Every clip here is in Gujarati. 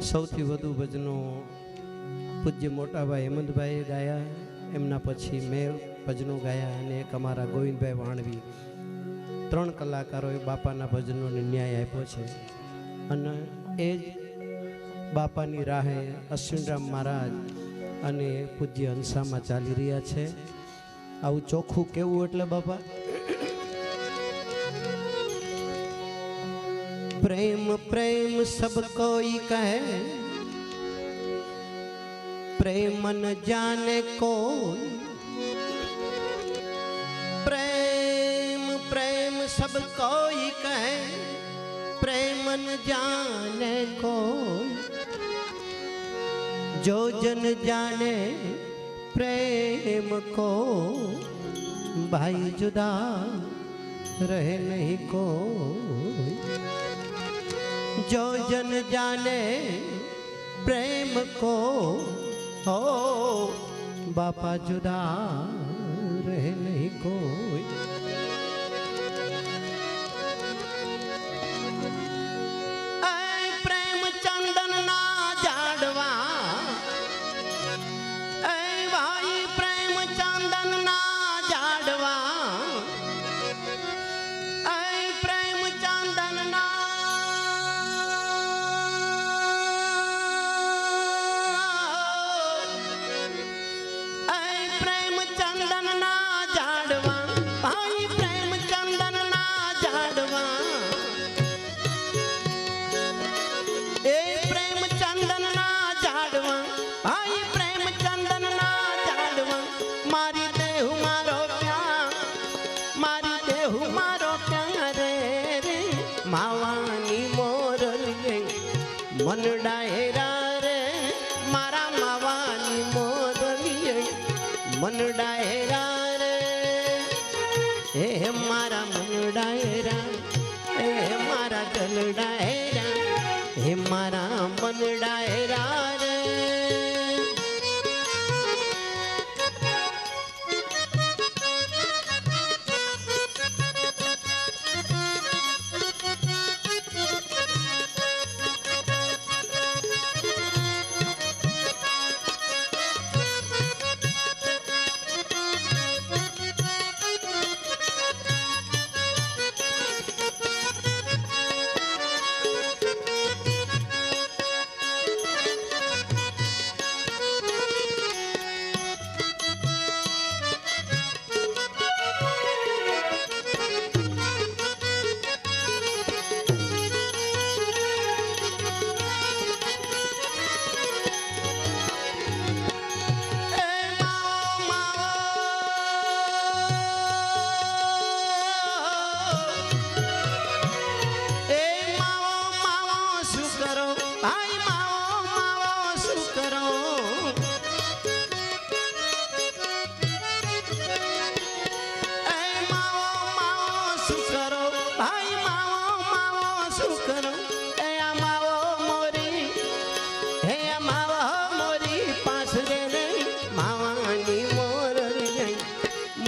સૌથી વધુ ભજનો પૂજ્ય મોટાભાઈ હેમંતભાઈએ ગાયા, એમના પછી મેં ભજનો ગાયા અને એક અમારા ગોવિંદભાઈ વાણવી, 3 કલાકારોએ બાપાના ભજનોને ન્યાય આપ્યો છે. અને એ જ બાપાની રાહે અશ્વિનરામ મહારાજ અને પૂજ્ય હંસામાં ચાલી રહ્યા છે. આવું ચોખ્ખું કેવું એટલે બાપા, प्रेम प्रेम सब कोई कहे, प्रेम न जाने कोई, प्रेम प्रेम सब कोई कहे, प्रेम न जाने कोई, जो जन जाने प्रेम को, भाई जुदा रहे नहीं कोई. जो जन जाने प्रेम को, हो बापा जुदा रहे नहीं कोई. ऐ प्रेम चंदन ना जाड़वा, ऐ भाई प्रेम चंदन ना जाड़वा, ऐ प्रेम चंदन ना मन डायरा रे मारा मावानी मोरलिए, मन डायरा रे हे मारा मन डायरा, हे मारा गल डायरा, हे मारा मन डायरा रे.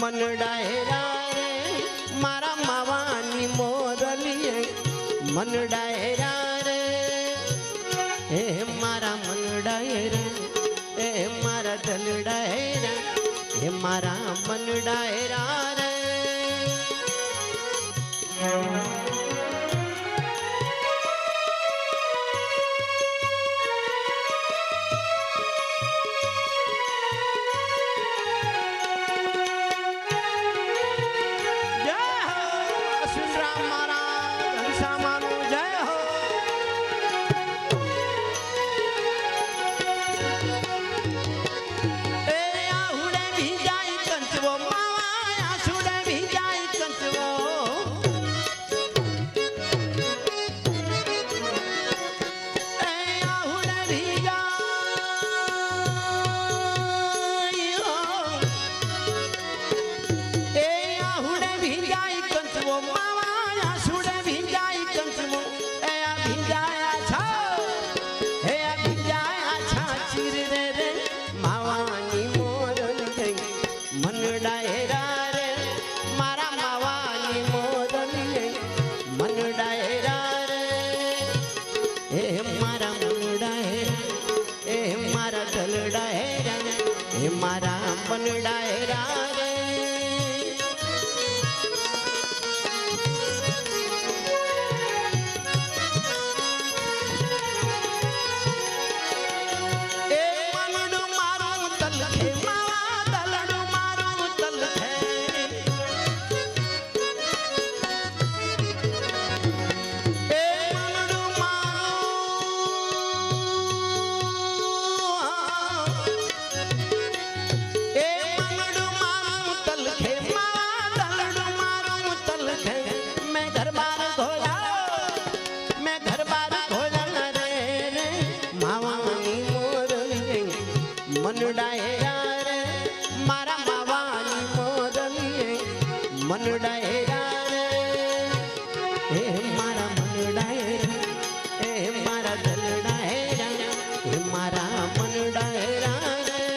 मन डायरा रे मारा मावानी मोरलिए, मन डायरा रे हे मारा मन डायरा, हे मारा दल डायरा, हे मारा मन डायरा रे. હે મારા મનડાયરા રે મનડાયરા રે મારા માવાની મોરલીએ મનડાયરા રે હે મારા મનડાયરા હે મારા દલડાયરા હે મારા મનડાયરા રે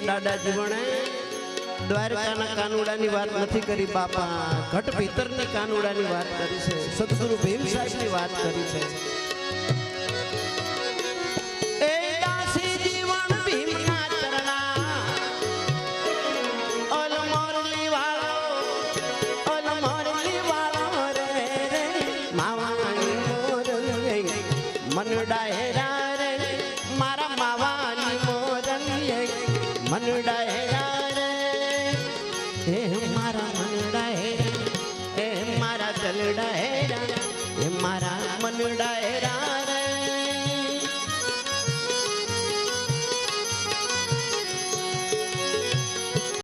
દાદાજી વણે દ્વારકાના કાનુડાની વાત નથી કરી બાપા ઘટ ભીતરની કાનુડાની વાત કરી છે સદગુરુ ભીમ સાહેબની વાત કરી છે એ દાસી જીવન ભીમના ચરણા ઓલ મોરલી વાળો રે માવાની મોરલી મનડાયરા રે મારા માવાની મોરલી મનડાયરા રે હે મારા મનડાયરા હે મારા દલડાયરા હે મારા મનડાયરા